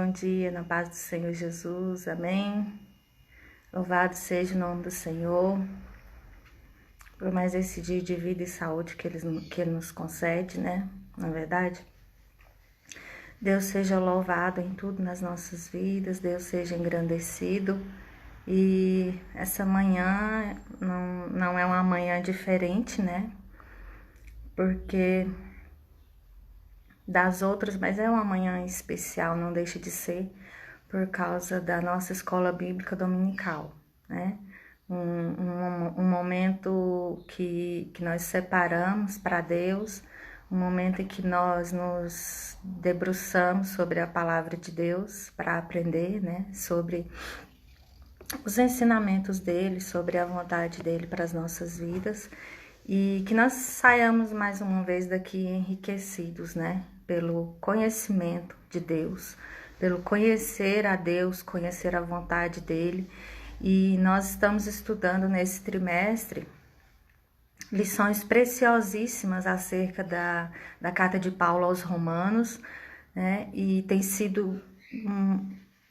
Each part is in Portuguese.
bom dia, na paz do Senhor Jesus, amém. Louvado seja o nome do Senhor, por mais esse dia de vida e saúde que Ele nos concede, né? Na verdade, Deus seja louvado em tudo nas nossas vidas, Deus seja engrandecido. E essa manhã não é uma manhã diferente, né? Porque das outras, mas é uma manhã especial, não deixa de ser, por causa da nossa escola bíblica dominical, né? Um momento que nós separamos para Deus, um momento em que nós nos debruçamos sobre a palavra de Deus para aprender, né? Sobre os ensinamentos dele, sobre a vontade dele para as nossas vidas, e que nós saiamos mais uma vez daqui enriquecidos, né? Pelo conhecimento de Deus, pelo conhecer a Deus, conhecer a vontade dele. E nós estamos estudando nesse trimestre lições preciosíssimas acerca da carta de Paulo aos Romanos, né? E tem sido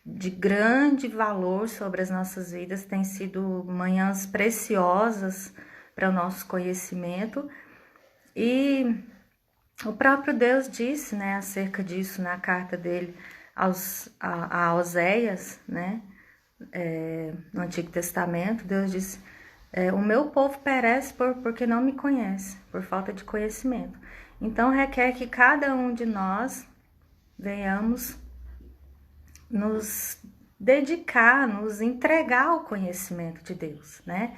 de grande valor sobre as nossas vidas, tem sido manhãs preciosas para o nosso conhecimento. E o próprio Deus disse, né, acerca disso na carta dele a Oséias, né, no Antigo Testamento. Deus disse: o meu povo perece porque não me conhece, por falta de conhecimento. Então requer que cada um de nós venhamos nos dedicar, nos entregar ao conhecimento de Deus, né?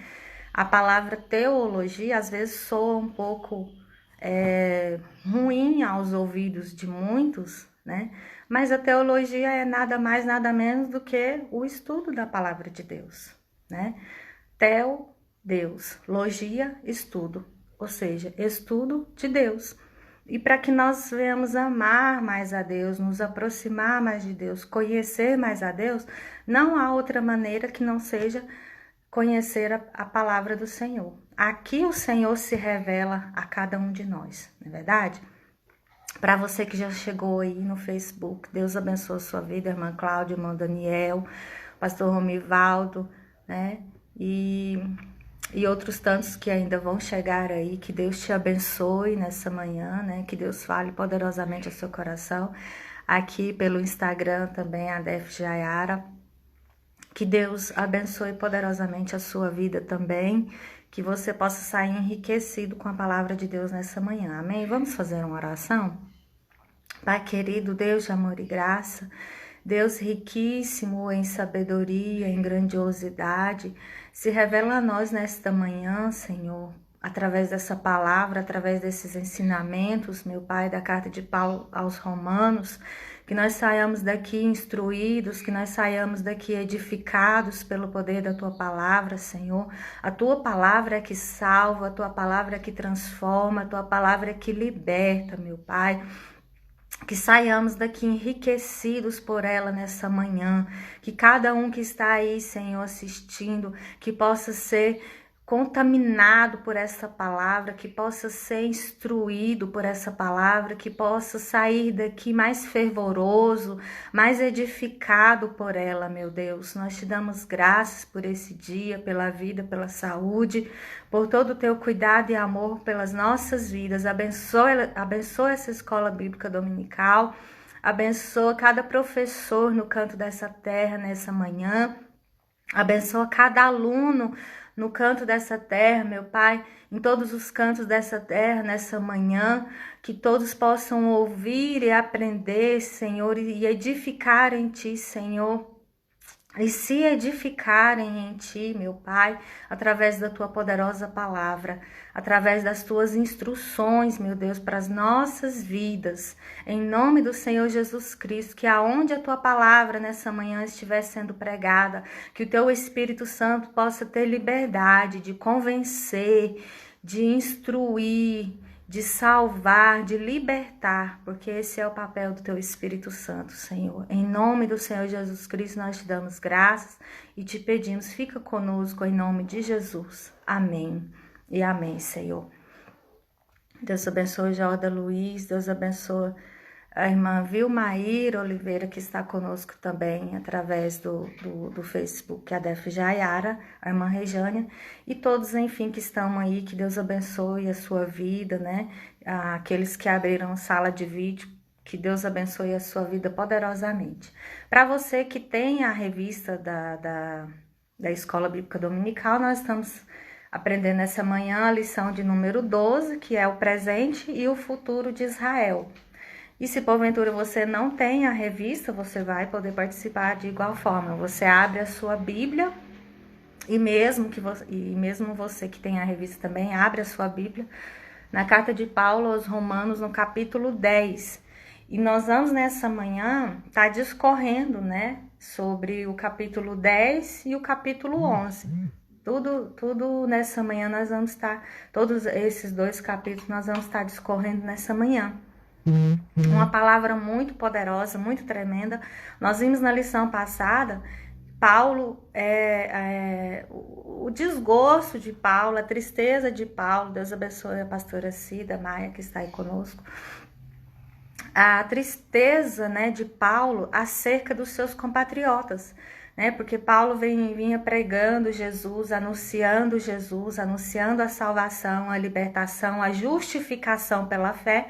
A palavra teologia às vezes soa um pouco ruim aos ouvidos de muitos, né? Mas a teologia é nada mais, nada menos do que o estudo da palavra de Deus, né? Teo, Deus, logia, estudo, ou seja, estudo de Deus. E para que nós venhamos amar mais a Deus, nos aproximar mais de Deus, conhecer mais a Deus, não há outra maneira que não seja conhecer a palavra do Senhor. Aqui o Senhor se revela a cada um de nós, não é verdade? Para você que já chegou aí no Facebook, Deus abençoe a sua vida, irmã Cláudia, irmão Daniel, pastor Romivaldo, né? E outros tantos que ainda vão chegar aí. Que Deus te abençoe nessa manhã, né? Que Deus fale poderosamente ao seu coração. Aqui pelo Instagram também, a Def Jayara. Que Deus abençoe poderosamente a sua vida também. Que você possa sair enriquecido com a palavra de Deus nessa manhã. Amém? Vamos fazer uma oração? Pai querido, Deus de amor e graça, Deus riquíssimo em sabedoria, em grandiosidade, se revela a nós nesta manhã, Senhor, através dessa palavra, através desses ensinamentos, meu Pai, da carta de Paulo aos Romanos, que nós saiamos daqui instruídos, que nós saiamos daqui edificados pelo poder da Tua palavra, Senhor. A Tua palavra é que salva, a Tua palavra é que transforma, a Tua palavra é que liberta, meu Pai. Que saiamos daqui enriquecidos por ela nessa manhã, que cada um que está aí, Senhor, assistindo, que possa ser contaminado por essa palavra, que possa ser instruído por essa palavra, que possa sair daqui mais fervoroso, mais edificado por ela, meu Deus. Nós te damos graças por esse dia, pela vida, pela saúde, por todo o teu cuidado e amor pelas nossas vidas. Abençoa essa escola bíblica dominical, abençoa cada professor no canto dessa terra nessa manhã, abençoa cada aluno no canto dessa terra, meu Pai, em todos os cantos dessa terra, nessa manhã, que todos possam ouvir e aprender, Senhor, e edificar em Ti, Senhor, e se edificarem em Ti, meu Pai, através da Tua poderosa palavra, através das Tuas instruções, meu Deus, para as nossas vidas, em nome do Senhor Jesus Cristo, que aonde a Tua palavra nessa manhã estiver sendo pregada, que o Teu Espírito Santo possa ter liberdade de convencer, de instruir, de salvar, de libertar, porque esse é o papel do Teu Espírito Santo, Senhor. Em nome do Senhor Jesus Cristo, nós te damos graças e te pedimos, fica conosco em nome de Jesus. Amém e amém, Senhor. Deus abençoe Jorda Luiz, Deus abençoe a irmã Vilmaíra Oliveira, que está conosco também através do Facebook, a Def Jaiara, a irmã Rejânia, e todos, enfim, que estão aí, que Deus abençoe a sua vida, né? Aqueles que abriram sala de vídeo, que Deus abençoe a sua vida poderosamente. Para você que tem a revista da Escola Bíblica Dominical, nós estamos aprendendo essa manhã a lição de número 12, que é o presente e o futuro de Israel. E se porventura você não tem a revista, você vai poder participar de igual forma. Você abre a sua Bíblia e mesmo você que tem a revista também, abre a sua Bíblia na carta de Paulo aos Romanos, no capítulo 10. E nós vamos nessa manhã estar discorrendo, né, sobre o capítulo 10 e o capítulo 11. Tudo nessa manhã nós vamos estar, todos esses dois capítulos nós vamos estar discorrendo nessa manhã. Uma palavra muito poderosa, muito tremenda. Nós vimos na lição passada, Paulo, o desgosto de Paulo, a tristeza de Paulo. Deus abençoe a pastora Cida Maia, que está aí conosco. A tristeza, né, de Paulo acerca dos seus compatriotas, né? Porque Paulo vinha pregando Jesus, anunciando a salvação, a libertação, a justificação pela fé.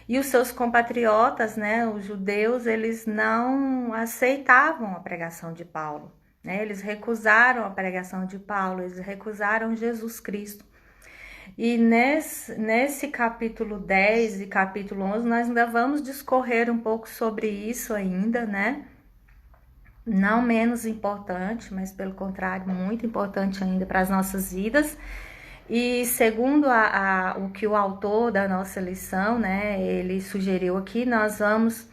E os seus compatriotas, né, os judeus, eles não aceitavam a pregação de Paulo, né? Eles recusaram a pregação de Paulo, eles recusaram Jesus Cristo. E nesse capítulo 10 e capítulo 11, nós ainda vamos discorrer um pouco sobre isso ainda, né? Não menos importante, mas pelo contrário, muito importante ainda para as nossas vidas. E segundo o que o autor da nossa lição, né, ele sugeriu aqui, nós vamos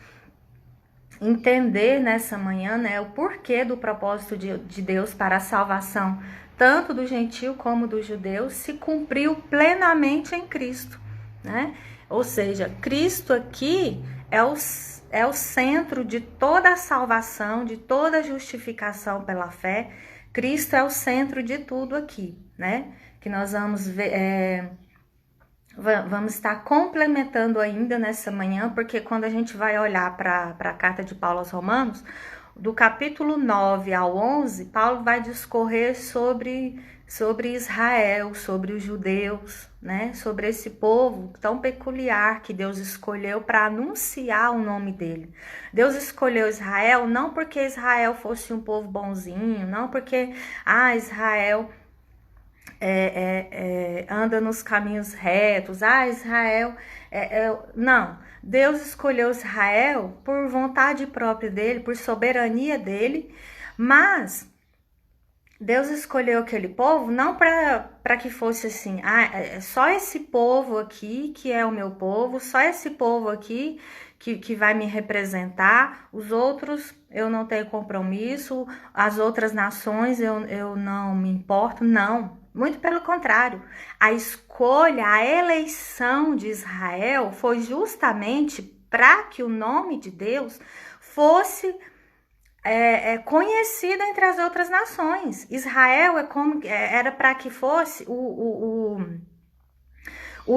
entender nessa manhã, né, o porquê do propósito de Deus para a salvação, tanto do gentio como do judeu, se cumpriu plenamente em Cristo, né? Ou seja, Cristo aqui é o centro de toda a salvação, de toda a justificação pela fé. Cristo é o centro de tudo aqui, né? Que nós vamos ver, vamos estar complementando ainda nessa manhã, porque quando a gente vai olhar para a carta de Paulo aos Romanos, do capítulo 9 ao 11, Paulo vai discorrer sobre Israel, sobre os judeus, né? Sobre esse povo tão peculiar que Deus escolheu para anunciar o nome dele. Deus escolheu Israel não porque Israel fosse um povo bonzinho, não porque Israel anda nos caminhos retos, Israel não, Deus escolheu Israel por vontade própria dele, por soberania dele, mas Deus escolheu aquele povo não para que fosse assim, só esse povo aqui que é o meu povo, só esse povo aqui que vai me representar, os outros eu não tenho compromisso, as outras nações eu não me importo, não. Muito pelo contrário, a escolha, a eleição de Israel foi justamente para que o nome de Deus fosse conhecido entre as outras nações. Israel era para que fosse o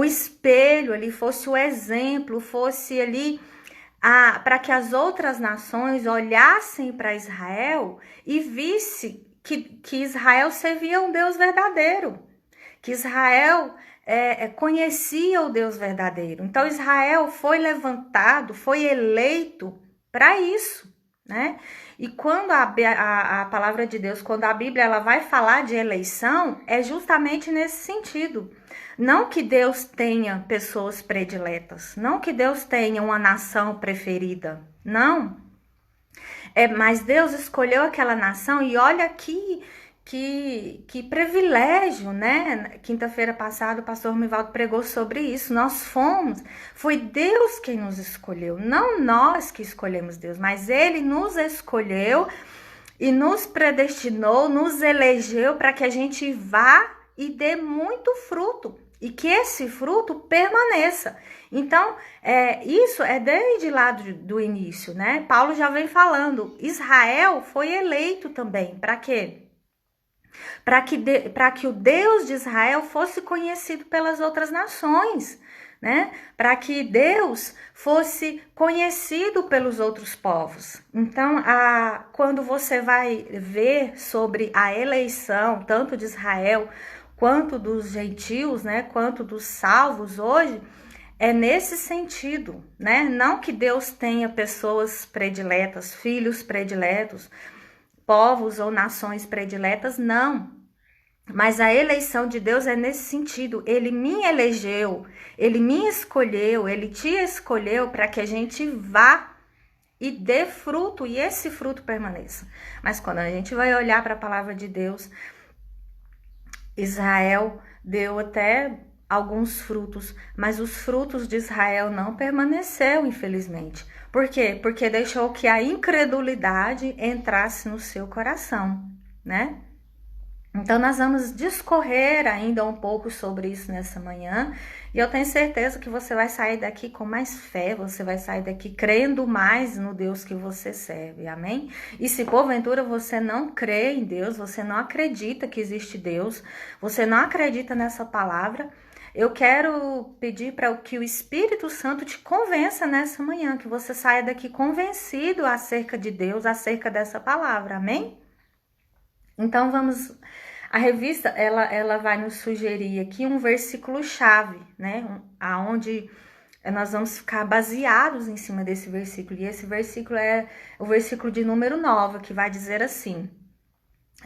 espelho ali, fosse o exemplo, fosse ali para que as outras nações olhassem para Israel e vissem que Israel servia um Deus verdadeiro, que Israel conhecia o Deus verdadeiro. Então Israel foi levantado, foi eleito para isso, né? E quando a palavra de Deus, quando a Bíblia ela vai falar de eleição, é justamente nesse sentido. Não que Deus tenha pessoas prediletas, não que Deus tenha uma nação preferida, não. Mas Deus escolheu aquela nação e olha que privilégio, né? Quinta-feira passada o pastor Mivaldo pregou sobre isso. Foi Deus quem nos escolheu, não nós que escolhemos Deus, mas Ele nos escolheu e nos predestinou, nos elegeu para que a gente vá e dê muito fruto e que esse fruto permaneça. Então, isso é desde lá do início, né? Paulo já vem falando, Israel foi eleito também, para quê? para que o Deus de Israel fosse conhecido pelas outras nações, né? Para que Deus fosse conhecido pelos outros povos. Então, quando você vai ver sobre a eleição, tanto de Israel quanto dos gentios, né? Quanto dos salvos hoje, é nesse sentido, né? Não que Deus tenha pessoas prediletas, filhos prediletos, povos ou nações prediletas, não. Mas a eleição de Deus é nesse sentido. Ele me elegeu, ele me escolheu, ele te escolheu para que a gente vá e dê fruto e esse fruto permaneça. Mas quando a gente vai olhar para a palavra de Deus, Israel deu até alguns frutos, mas os frutos de Israel não permaneceu, infelizmente. Por quê? Porque deixou que a incredulidade entrasse no seu coração, né? Então, nós vamos discorrer ainda um pouco sobre isso nessa manhã. E eu tenho certeza que você vai sair daqui com mais fé, você vai sair daqui crendo mais no Deus que você serve, amém? E se porventura você não crê em Deus, você não acredita que existe Deus, você não acredita nessa palavra, eu quero pedir para que o Espírito Santo te convença nessa manhã, que você saia daqui convencido acerca de Deus, acerca dessa palavra, amém? Então, a revista, ela vai nos sugerir aqui um versículo-chave, né? Aonde nós vamos ficar baseados em cima desse versículo. E esse versículo é o versículo de número 9, que vai dizer assim: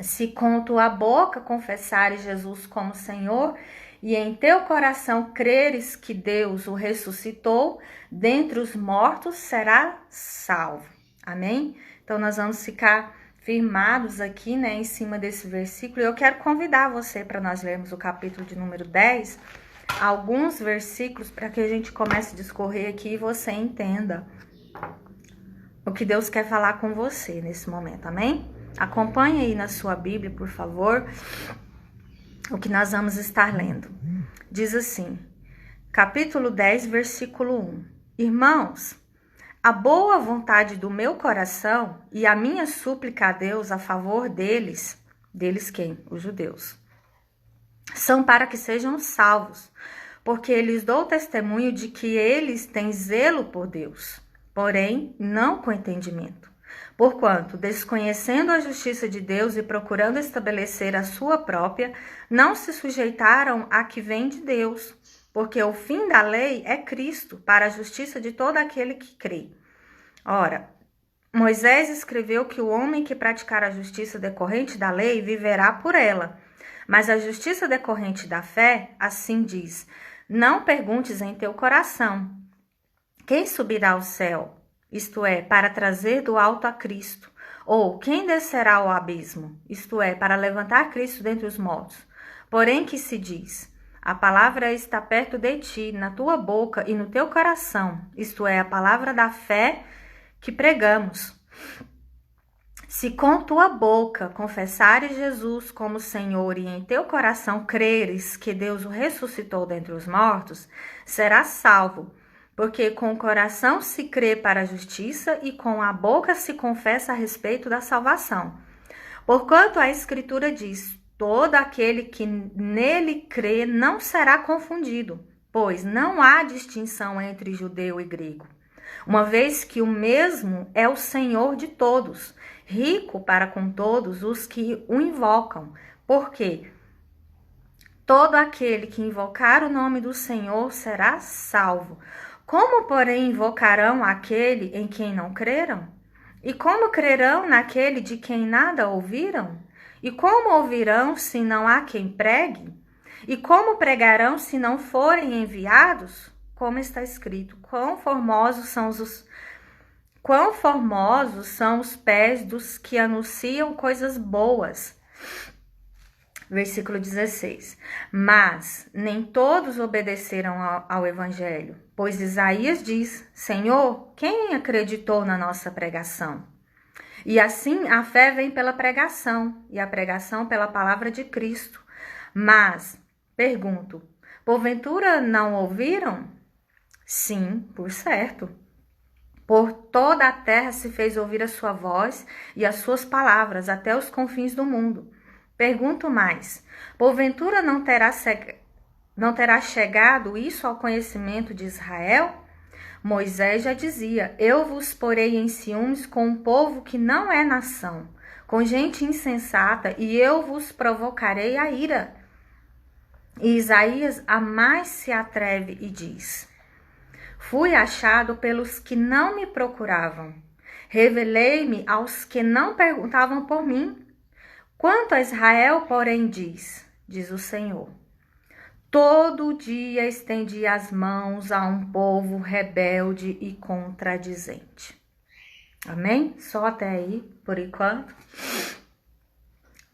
se com tua boca confessares Jesus como Senhor e em teu coração creres que Deus o ressuscitou dentre os mortos, será salvo. Amém? Então, nós vamos ficar firmados aqui, né, em cima desse versículo. Eu quero convidar você para nós lermos o capítulo de número 10, alguns versículos para que a gente comece a discorrer aqui e você entenda o que Deus quer falar com você nesse momento, amém? Acompanhe aí na sua Bíblia, por favor, o que nós vamos estar lendo. Diz assim, capítulo 10, versículo 1. Irmãos, a boa vontade do meu coração e a minha súplica a Deus a favor deles quem? Os judeus, são para que sejam salvos, porque lhes dou testemunho de que eles têm zelo por Deus, porém não com entendimento. Porquanto, desconhecendo a justiça de Deus e procurando estabelecer a sua própria, não se sujeitaram à que vem de Deus, porque o fim da lei é Cristo, para a justiça de todo aquele que crê. Ora, Moisés escreveu que o homem que praticar a justiça decorrente da lei viverá por ela. Mas a justiça decorrente da fé, assim diz, não perguntes em teu coração, quem subirá ao céu? Isto é, para trazer do alto a Cristo. Ou quem descerá ao abismo? Isto é, para levantar Cristo dentre os mortos. Porém que se diz, a palavra está perto de ti, na tua boca e no teu coração. Isto é, a palavra da fé que pregamos. Se com tua boca confessares Jesus como Senhor e em teu coração creres que Deus o ressuscitou dentre os mortos, serás salvo, porque com o coração se crê para a justiça e com a boca se confessa a respeito da salvação. Porquanto a Escritura diz, todo aquele que nele crê não será confundido, pois não há distinção entre judeu e grego, uma vez que o mesmo é o Senhor de todos, rico para com todos os que o invocam, porque todo aquele que invocar o nome do Senhor será salvo. Como, porém, invocarão aquele em quem não creram? E como crerão naquele de quem nada ouviram? E como ouvirão se não há quem pregue? E como pregarão se não forem enviados? Como está escrito, quão formosos são os pés dos que anunciam coisas boas. Versículo 16. Mas nem todos obedeceram ao evangelho, pois Isaías diz, Senhor, quem acreditou na nossa pregação? E assim a fé vem pela pregação, e a pregação pela palavra de Cristo. Mas, pergunto, porventura não ouviram? Sim, por certo. Por toda a terra se fez ouvir a sua voz e as suas palavras até os confins do mundo. Pergunto mais: porventura não terá chegado isso ao conhecimento de Israel? Moisés já dizia: eu vos porei em ciúmes com um povo que não é nação, com gente insensata, e eu vos provocarei a ira. E Isaías a mais se atreve e diz: fui achado pelos que não me procuravam, revelei-me aos que não perguntavam por mim. Quanto a Israel, porém, diz o Senhor: todo dia estendi as mãos a um povo rebelde e contradizente. Amém? Só até aí, por enquanto.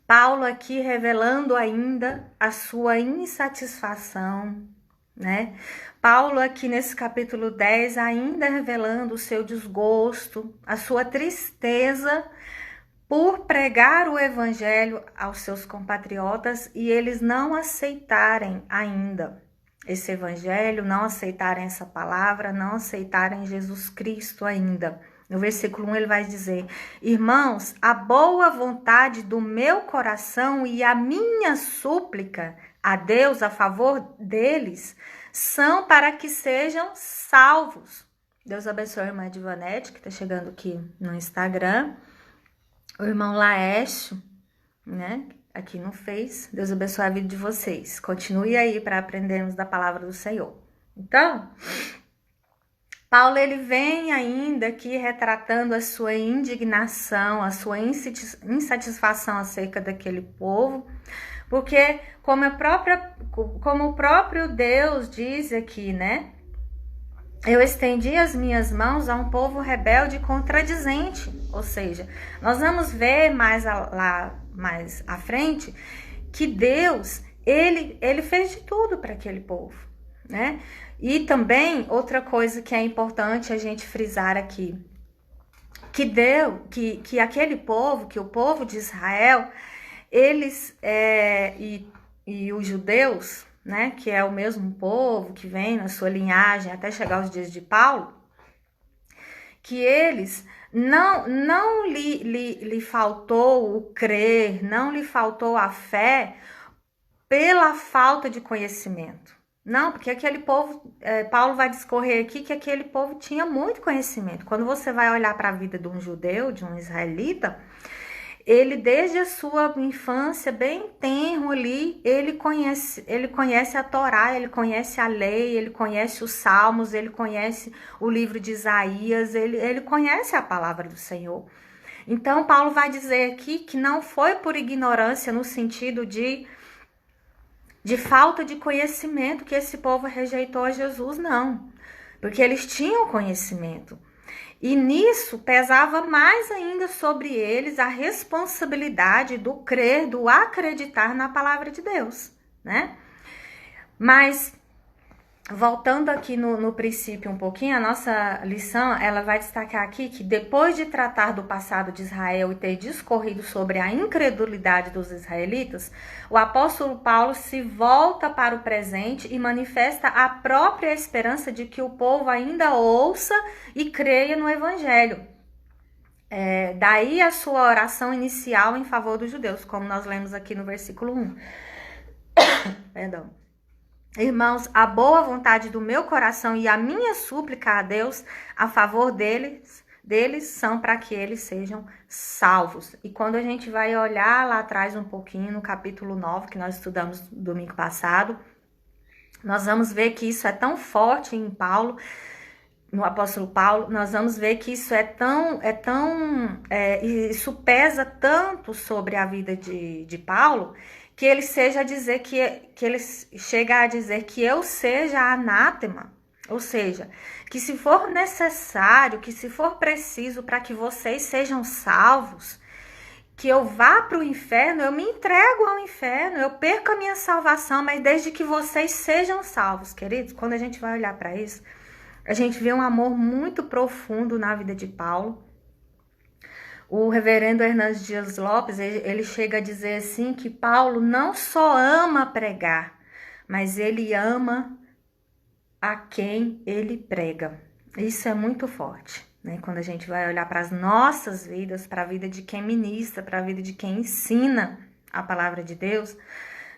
Paulo aqui revelando ainda a sua insatisfação, né? Paulo aqui nesse capítulo 10 ainda revelando o seu desgosto, a sua tristeza por pregar o evangelho aos seus compatriotas e eles não aceitarem ainda esse evangelho, não aceitarem essa palavra, não aceitarem Jesus Cristo ainda. No versículo 1 ele vai dizer: irmãos, a boa vontade do meu coração e a minha súplica a Deus a favor deles são para que sejam salvos. Deus abençoe a irmã Divanete, que está chegando aqui no Instagram. O irmão Laércio, né? Aqui no Face. Deus abençoe a vida de vocês. Continue aí para aprendermos da palavra do Senhor. Então, Paulo ele vem ainda aqui retratando a sua indignação, a sua insatisfação acerca daquele povo, porque como o próprio Deus diz aqui, né? Eu estendi as minhas mãos a um povo rebelde e contradizente. Ou seja, nós vamos ver mais à frente que Deus, ele fez de tudo para aquele povo, né? E também, outra coisa que é importante a gente frisar aqui, que aquele povo, que o povo de Israel, eles e os judeus, né, que é o mesmo povo que vem na sua linhagem até chegar aos dias de Paulo, que eles não lhe faltou o crer, não lhe faltou a fé pela falta de conhecimento. Não, porque aquele povo, Paulo vai discorrer aqui que aquele povo tinha muito conhecimento. Quando você vai olhar para a vida de um judeu, de um israelita, ele desde a sua infância, bem tenro ali, ele conhece a Torá, ele conhece a lei, ele conhece os salmos, ele conhece o livro de Isaías, ele conhece a palavra do Senhor. Então, Paulo vai dizer aqui que não foi por ignorância no sentido de falta de conhecimento que esse povo rejeitou a Jesus, não. Porque eles tinham conhecimento. E nisso pesava mais ainda sobre eles a responsabilidade do crer, do acreditar na palavra de Deus, né? Mas, voltando aqui no princípio um pouquinho, a nossa lição, ela vai destacar aqui que depois de tratar do passado de Israel e ter discorrido sobre a incredulidade dos israelitas, o apóstolo Paulo se volta para o presente e manifesta a própria esperança de que o povo ainda ouça e creia no evangelho. Daí a sua oração inicial em favor dos judeus, como nós lemos aqui no versículo 1. Perdão. Irmãos, a boa vontade do meu coração e a minha súplica a Deus a favor deles são para que eles sejam salvos. E quando a gente vai olhar lá atrás um pouquinho, no capítulo 9, que nós estudamos domingo passado, nós vamos ver que isso é tão forte em Paulo, no apóstolo Paulo, nós vamos ver que isso isso pesa tanto sobre a vida de Paulo, que ele chega a dizer que eu seja anátema, ou seja, que se for necessário, que se for preciso para que vocês sejam salvos, que eu vá para o inferno, eu me entrego ao inferno, eu perco a minha salvação, mas desde que vocês sejam salvos, queridos. Quando a gente vai olhar para isso, a gente vê um amor muito profundo na vida de Paulo. O reverendo Hernandes Dias Lopes, ele chega a dizer assim que Paulo não só ama pregar, mas ele ama a quem ele prega. Isso é muito forte, né? Quando a gente vai olhar para as nossas vidas, para a vida de quem ministra, para a vida de quem ensina, a palavra de Deus,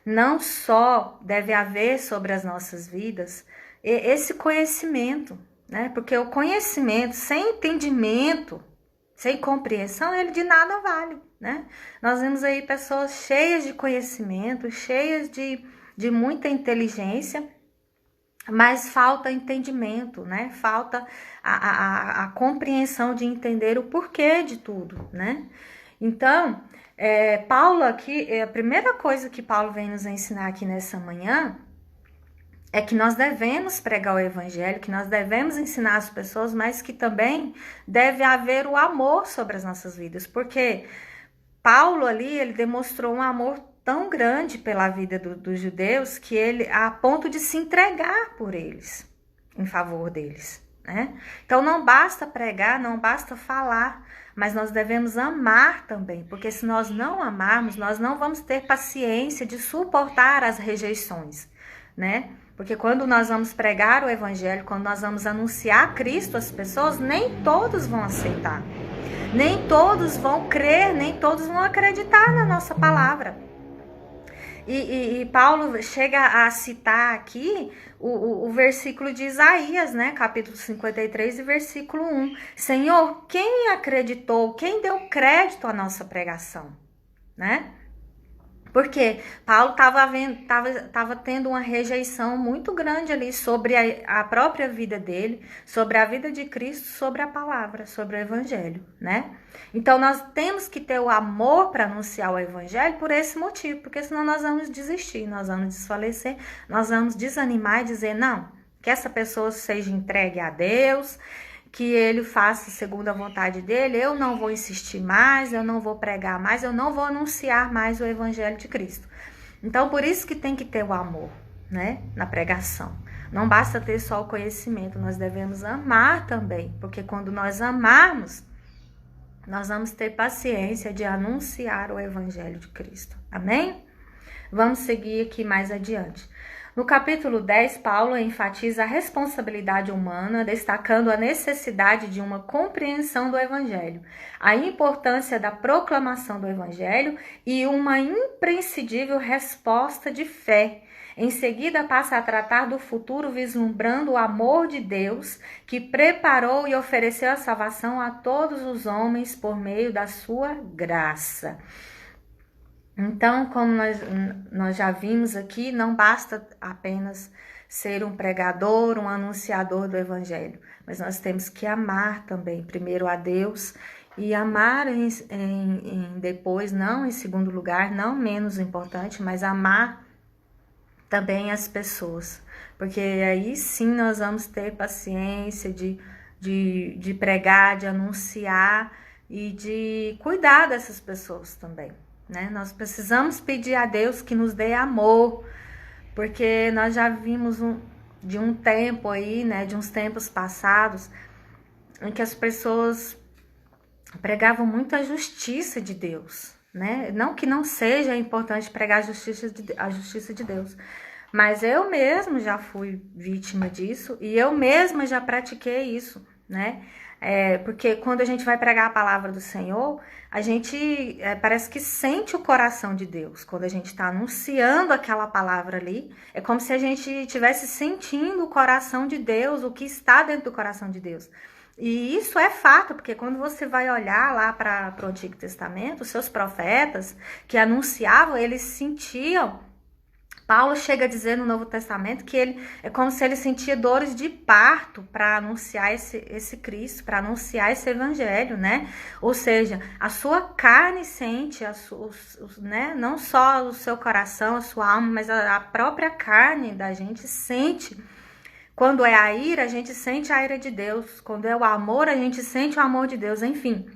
não só deve haver sobre as nossas vidas esse conhecimento, né? Porque o conhecimento sem entendimento, sem compreensão, ele de nada vale, né? Nós vemos aí pessoas cheias de conhecimento, cheias de muita inteligência, mas falta entendimento, né? Falta a compreensão de entender o porquê de tudo, né? Então, Paulo aqui, a primeira coisa que Paulo vem nos ensinar aqui nessa manhã é que nós devemos pregar o evangelho, que nós devemos ensinar as pessoas, mas que também deve haver o amor sobre as nossas vidas, porque Paulo ali, ele demonstrou um amor tão grande pela vida dos judeus, que ele, a ponto de se entregar por eles, em favor deles, né? Então não basta pregar, não basta falar, mas nós devemos amar também, porque se nós não amarmos, nós não vamos ter paciência de suportar as rejeições, né? Porque quando nós vamos pregar o evangelho, quando nós vamos anunciar Cristo às pessoas, nem todos vão aceitar. Nem todos vão crer, nem todos vão acreditar na nossa palavra. E Paulo chega a citar aqui o versículo de Isaías, né? Capítulo 53 e versículo 1. Senhor, quem acreditou, quem deu crédito à nossa pregação, né? Porque Paulo estava tendo uma rejeição muito grande ali sobre a própria vida dele, sobre a vida de Cristo, sobre a palavra, sobre o evangelho, né? Então nós temos que ter o amor para anunciar o evangelho por esse motivo, porque senão nós vamos desistir, nós vamos desfalecer, nós vamos desanimar e dizer, não, que essa pessoa seja entregue a Deus, que ele faça segundo a vontade dele, eu não vou insistir mais, eu não vou pregar mais, eu não vou anunciar mais o evangelho de Cristo. Então, por isso que tem que ter o amor, né, na pregação. Não basta ter só o conhecimento, nós devemos amar também, porque quando nós amarmos, nós vamos ter paciência de anunciar o evangelho de Cristo. Amém? Vamos seguir aqui mais adiante. No capítulo 10, Paulo enfatiza a responsabilidade humana, destacando a necessidade de uma compreensão do Evangelho, a importância da proclamação do Evangelho e uma imprescindível resposta de fé. Em seguida, passa a tratar do futuro, vislumbrando o amor de Deus, que preparou e ofereceu a salvação a todos os homens por meio da sua graça. Então, como nós já vimos aqui, não basta apenas ser um pregador, um anunciador do evangelho, mas nós temos que amar também, primeiro a Deus, e amar depois, não em segundo lugar, não menos importante, mas amar também as pessoas, porque aí sim nós vamos ter paciência de pregar, de anunciar e de cuidar dessas pessoas também. Né? Nós precisamos pedir a Deus que nos dê amor, porque nós já vimos de um tempo aí, né, de uns tempos passados, em que as pessoas pregavam muito a justiça de Deus, né? Não que não seja importante pregar a justiça de Deus, mas eu mesma já fui vítima disso e eu mesma já pratiquei isso, né? Porque quando a gente vai pregar a palavra do Senhor, a gente parece que sente o coração de Deus. Quando a gente está anunciando aquela palavra ali, é como se a gente estivesse sentindo o coração de Deus, o que está dentro do coração de Deus. E isso é fato, porque quando você vai olhar lá para o Antigo Testamento, os seus profetas que anunciavam, eles sentiam. Paulo chega a dizer no Novo Testamento que ele é como se ele sentia dores de parto para anunciar esse Cristo, para anunciar esse evangelho, né? Ou seja, a sua carne sente, né? Não só o seu coração, a sua alma, mas a própria carne da gente sente. Quando é a ira, a gente sente a ira de Deus. Quando é o amor, a gente sente o amor de Deus, enfim.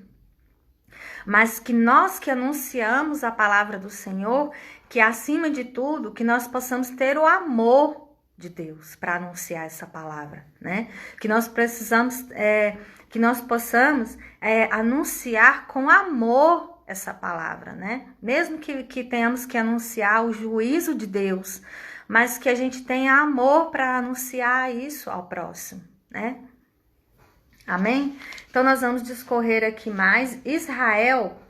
Mas que nós que anunciamos a palavra do Senhor, que acima de tudo, que nós possamos ter o amor de Deus para anunciar essa palavra, né? Que nós precisamos, que nós possamos anunciar com amor essa palavra, né? Mesmo que tenhamos que anunciar o juízo de Deus, mas que a gente tenha amor para anunciar isso ao próximo, né? Amém? Então nós vamos discorrer aqui mais. Israel,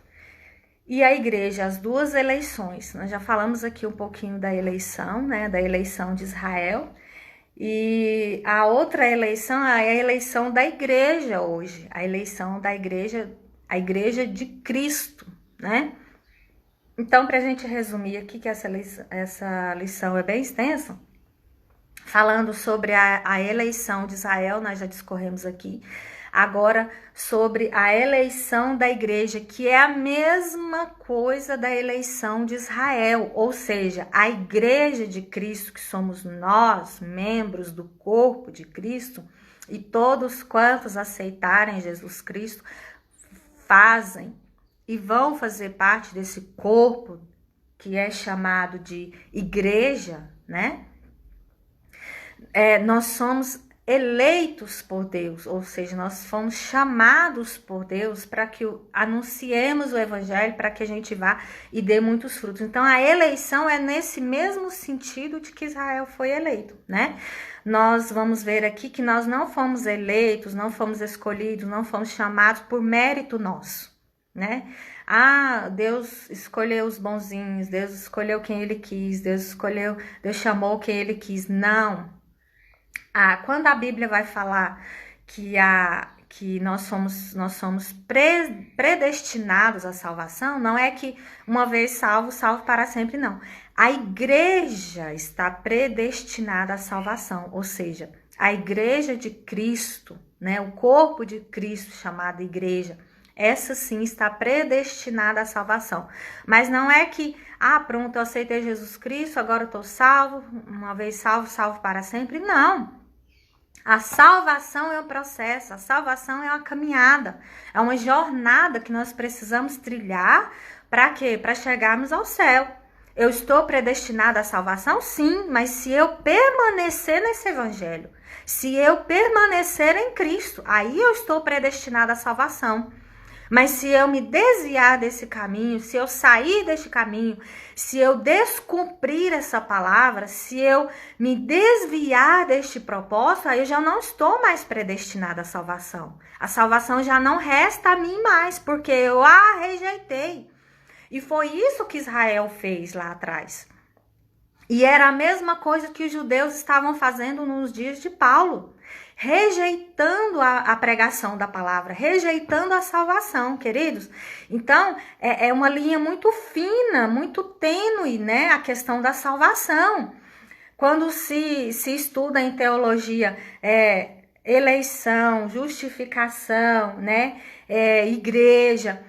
e a igreja, as duas eleições. Nós já falamos aqui um pouquinho da eleição, né, da eleição de Israel, e a outra eleição é a eleição da igreja hoje, a eleição da igreja, a igreja de Cristo, né? Então, para a gente resumir aqui, que essa lição é bem extensa, falando sobre a eleição de Israel, nós já discorremos aqui. Agora, sobre a eleição da igreja, que é a mesma coisa da eleição de Israel, ou seja, a igreja de Cristo, que somos nós, membros do corpo de Cristo, e todos quantos aceitarem Jesus Cristo, fazem e vão fazer parte desse corpo que é chamado de igreja, né? Nós somos eleitos por Deus, ou seja, nós fomos chamados por Deus para que anunciemos o evangelho, para que a gente vá e dê muitos frutos. Então, a eleição é nesse mesmo sentido de que Israel foi eleito, né? Nós vamos ver aqui que nós não fomos eleitos, não fomos escolhidos, não fomos chamados por mérito nosso, né? Deus escolheu os bonzinhos, Deus escolheu quem Ele quis, Deus chamou quem Ele quis. Não. Quando a Bíblia vai falar que nós somos predestinados à salvação, não é que uma vez salvo para sempre, não. A igreja está predestinada à salvação, ou seja, a igreja de Cristo, né, o corpo de Cristo chamado igreja, essa sim está predestinada à salvação. Mas não é que, pronto, eu aceitei Jesus Cristo, agora eu estou salvo, uma vez salvo para sempre. Não. A salvação é um processo, a salvação é uma caminhada, é uma jornada que nós precisamos trilhar. Para quê? Para chegarmos ao céu. Eu estou predestinada à salvação? Sim, mas se eu permanecer nesse evangelho, se eu permanecer em Cristo, aí eu estou predestinada à salvação. Mas se eu me desviar desse caminho, se eu sair deste caminho, se eu descumprir essa palavra, se eu me desviar deste propósito, aí eu já não estou mais predestinada à salvação. A salvação já não resta a mim mais, porque eu a rejeitei. E foi isso que Israel fez lá atrás. E era a mesma coisa que os judeus estavam fazendo nos dias de Paulo. Rejeitando a pregação da palavra, rejeitando a salvação, queridos. Então, é uma linha muito fina, muito tênue, né? A questão da salvação. Quando se estuda em teologia eleição, justificação, né? Igreja,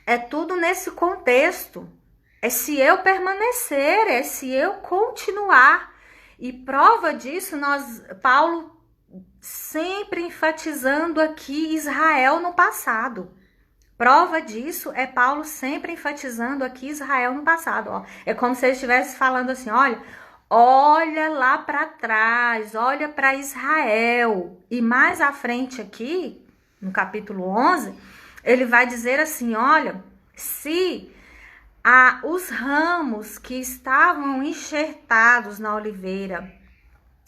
é tudo nesse contexto. É se eu permanecer, é se eu continuar. E prova disso, Paulo sempre enfatizando aqui Israel no passado. Prova disso é Paulo sempre enfatizando aqui Israel no passado. Ó. É como se ele estivesse falando assim, olha lá para trás, olha para Israel. E mais à frente aqui, no capítulo 11, ele vai dizer assim, olha, se os ramos que estavam enxertados na oliveira,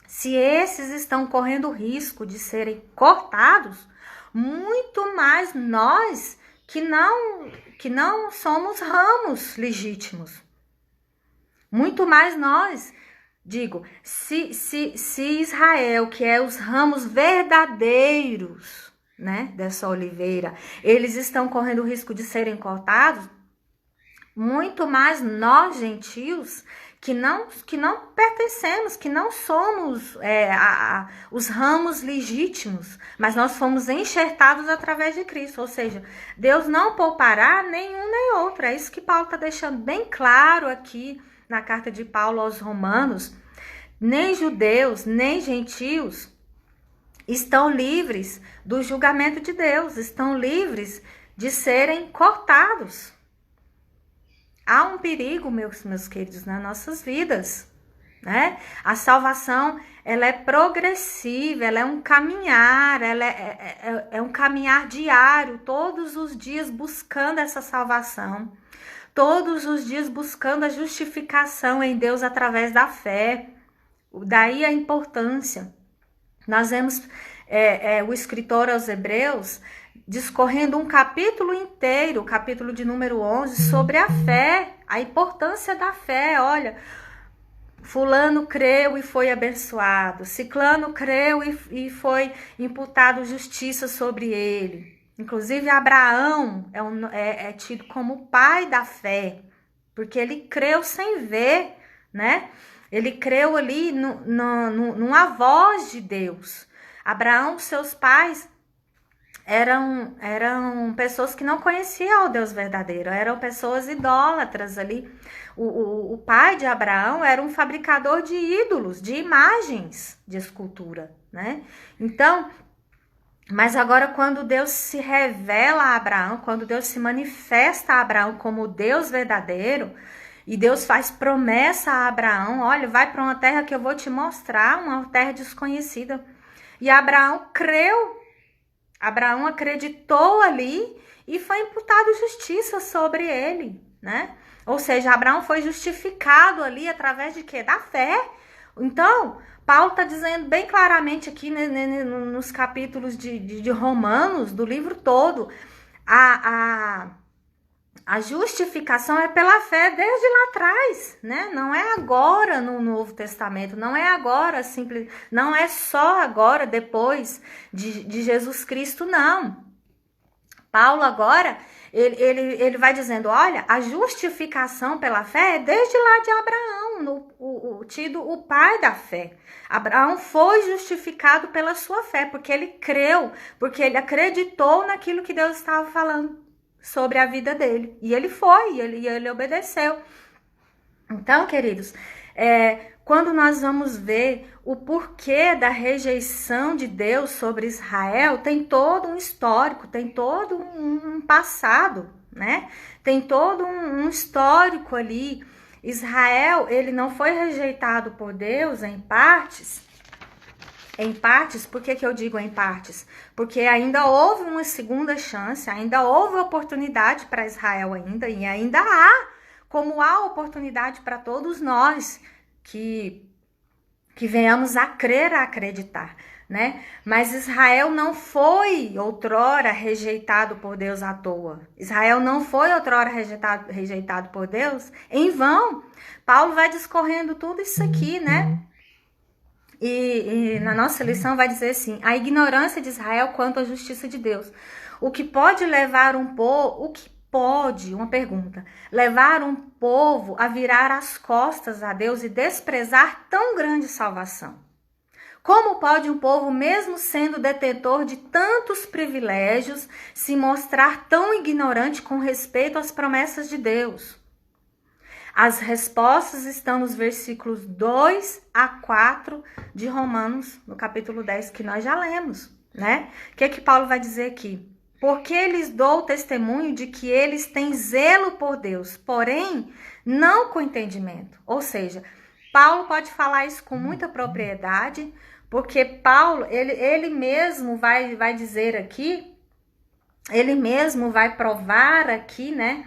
se esses estão correndo risco de serem cortados, muito mais nós que não somos ramos legítimos. Muito mais nós, se Israel, que é os ramos verdadeiros, né, dessa oliveira, eles estão correndo risco de serem cortados, muito mais nós, gentios, que não pertencemos, que não somos os ramos legítimos, mas nós fomos enxertados através de Cristo, ou seja, Deus não poupará nenhum nem outro. É isso que Paulo está deixando bem claro aqui na carta de Paulo aos Romanos. Nem judeus, nem gentios estão livres do julgamento de Deus, estão livres de serem cortados. Há um perigo, meus queridos, nas nossas vidas, né? A salvação, ela é progressiva, ela é um caminhar, ela é um caminhar diário, todos os dias buscando essa salvação, todos os dias buscando a justificação em Deus através da fé. Daí a importância. Nós vemos o escritor aos Hebreus discorrendo um capítulo inteiro, o capítulo de número 11, sobre a fé, a importância da fé. Olha, fulano creu e foi abençoado, ciclano creu e foi imputado justiça sobre ele. Inclusive, Abraão é tido como o pai da fé, porque ele creu sem ver, né? Ele creu ali numa voz de Deus. Abraão, seus pais, eram pessoas que não conheciam o Deus verdadeiro, eram pessoas idólatras ali. O pai de Abraão era um fabricador de ídolos, de imagens de escultura, né? Então, mas agora quando Deus se revela a Abraão, quando Deus se manifesta a Abraão como o Deus verdadeiro, e Deus faz promessa a Abraão, olha, vai para uma terra que eu vou te mostrar, uma terra desconhecida. E Abraão creu, Abraão acreditou ali e foi imputado justiça sobre ele, né? Ou seja, Abraão foi justificado ali através de quê? Da fé. Então, Paulo está dizendo bem claramente aqui nos capítulos de Romanos, do livro todo, a justificação é pela fé desde lá atrás, né? Não é agora no Novo Testamento, não é agora simples, não é só agora depois de Jesus Cristo, não. Paulo agora, ele vai dizendo, olha, a justificação pela fé é desde lá de Abraão, tido o pai da fé. Abraão foi justificado pela sua fé, porque ele creu, porque ele acreditou naquilo que Deus estava falando sobre a vida dele. E ele foi, ele obedeceu. Então, queridos, quando nós vamos ver o porquê da rejeição de Deus sobre Israel, tem todo um histórico, tem todo um passado, né? Tem todo um histórico ali. Israel, ele não foi rejeitado por Deus em partes. Em partes, por que eu digo em partes? Porque ainda houve uma segunda chance, ainda houve oportunidade para Israel ainda, e ainda há, como há oportunidade para todos nós que venhamos a crer, a acreditar, né? Mas Israel não foi outrora rejeitado por Deus à toa. Israel não foi outrora rejeitado por Deus em vão. Paulo vai discorrendo tudo isso aqui, né? E na nossa lição vai dizer assim, a ignorância de Israel quanto à justiça de Deus. O que pode levar uma pergunta, levar um povo a virar as costas a Deus e desprezar tão grande salvação? Como pode um povo, mesmo sendo detentor de tantos privilégios, se mostrar tão ignorante com respeito às promessas de Deus? As respostas estão nos versículos 2 a 4 de Romanos, no capítulo 10, que nós já lemos, né? O que Paulo vai dizer aqui? Porque lhes dou testemunho de que eles têm zelo por Deus, porém, não com entendimento. Ou seja, Paulo pode falar isso com muita propriedade, porque Paulo, ele mesmo vai dizer aqui, ele mesmo vai provar aqui, né?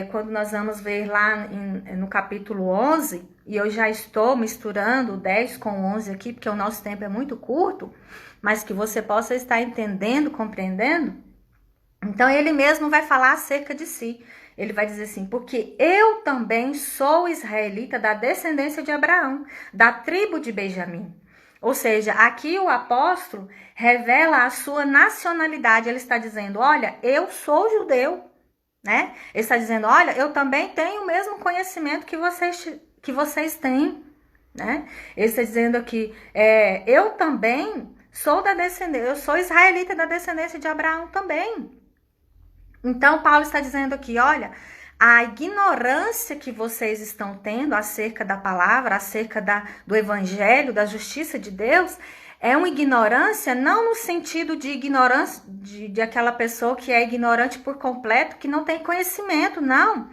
Quando nós vamos ver lá no capítulo 11, e eu já estou misturando o 10 com o 11 aqui, porque o nosso tempo é muito curto, mas que você possa estar entendendo, compreendendo. Então, ele mesmo vai falar acerca de si. Ele vai dizer assim, porque eu também sou israelita da descendência de Abraão, da tribo de Benjamim. Ou seja, aqui o apóstolo revela a sua nacionalidade. Ele está dizendo, olha, eu sou judeu. Né? Ele está dizendo, olha, eu também tenho o mesmo conhecimento que vocês têm, né? Ele está dizendo aqui, eu também sou da descendência, eu sou israelita da descendência de Abraão também. Então, Paulo está dizendo aqui, olha, a ignorância que vocês estão tendo acerca da palavra, acerca do evangelho, da justiça de Deus, é uma ignorância não no sentido de ignorância de aquela pessoa que é ignorante por completo, que não tem conhecimento, não.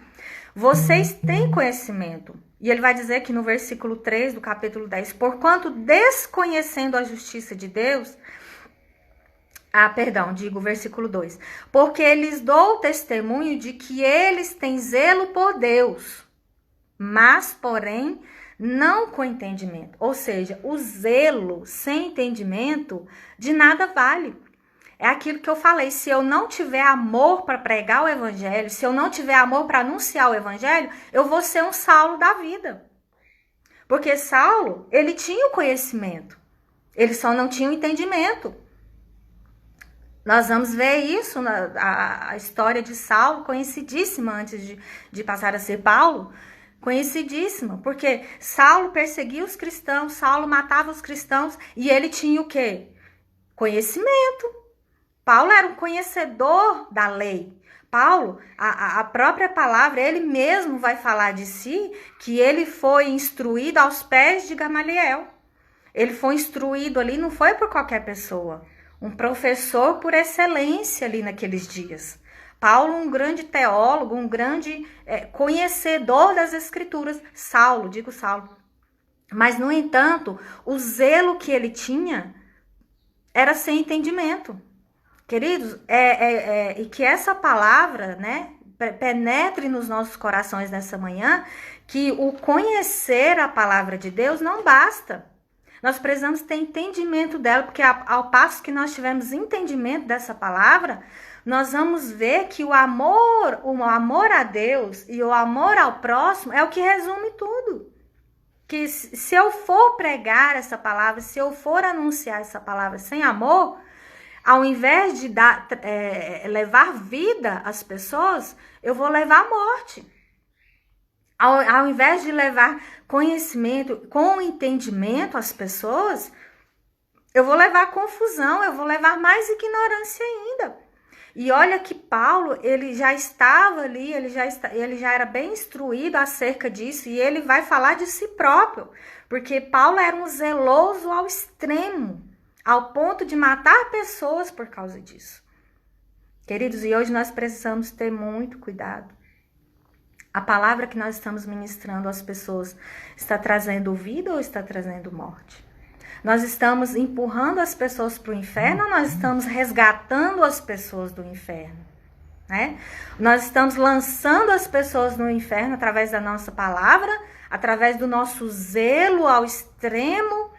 Vocês têm conhecimento. E ele vai dizer aqui no versículo 3 do capítulo 10, porquanto desconhecendo a justiça de Deus, versículo 2, porque lhes dou testemunho de que eles têm zelo por Deus, mas, porém, não com entendimento. Ou seja, o zelo sem entendimento de nada vale. É aquilo que eu falei, se eu não tiver amor para pregar o evangelho, se eu não tiver amor para anunciar o evangelho, eu vou ser um Saulo da vida. Porque Saulo, ele tinha o conhecimento, ele só não tinha o entendimento. Nós vamos ver isso, a história de Saulo, conhecidíssima antes de passar a ser Paulo, conhecidíssima, porque Saulo perseguia os cristãos, Saulo matava os cristãos, e ele tinha o quê? Conhecimento. Paulo era um conhecedor da lei. Paulo, a própria palavra, ele mesmo vai falar de si, que ele foi instruído aos pés de Gamaliel. Ele foi instruído ali, não foi por qualquer pessoa. Um professor por excelência ali naqueles dias. Paulo, um grande teólogo, um grande conhecedor das escrituras. Saulo, digo Saulo. Mas, no entanto, o zelo que ele tinha era sem entendimento. Queridos, e que essa palavra, né, penetre nos nossos corações nessa manhã, que o conhecer a palavra de Deus não basta. Nós precisamos ter entendimento dela, porque ao passo que nós tivermos entendimento dessa palavra, nós vamos ver que o amor a Deus e o amor ao próximo é o que resume tudo. Que se eu for pregar essa palavra, se eu for anunciar essa palavra sem amor, ao invés de levar vida às pessoas, eu vou levar morte. Ao invés de levar conhecimento com entendimento às pessoas, eu vou levar confusão, eu vou levar mais ignorância ainda. E olha que Paulo, ele já estava ali, ele já era bem instruído acerca disso, e ele vai falar de si próprio, porque Paulo era um zeloso ao extremo, ao ponto de matar pessoas por causa disso. Queridos, e hoje nós precisamos ter muito cuidado. A palavra que nós estamos ministrando às pessoas está trazendo vida ou está trazendo morte? Nós estamos empurrando as pessoas para o inferno ou nós estamos resgatando as pessoas do inferno? Né? Nós estamos lançando as pessoas no inferno através da nossa palavra, através do nosso zelo ao extremo,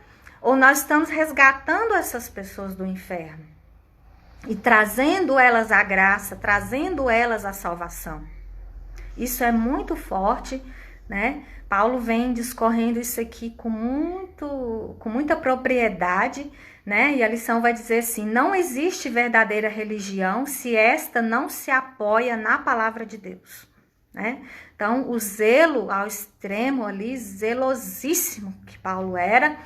ou nós estamos resgatando essas pessoas do inferno e trazendo elas a graça, trazendo elas a salvação? Isso é muito forte, né? Paulo vem discorrendo isso aqui com muita propriedade, né? E a lição vai dizer assim: não existe verdadeira religião se esta não se apoia na palavra de Deus, né? Então, o zelo ao extremo ali, zelosíssimo que Paulo era,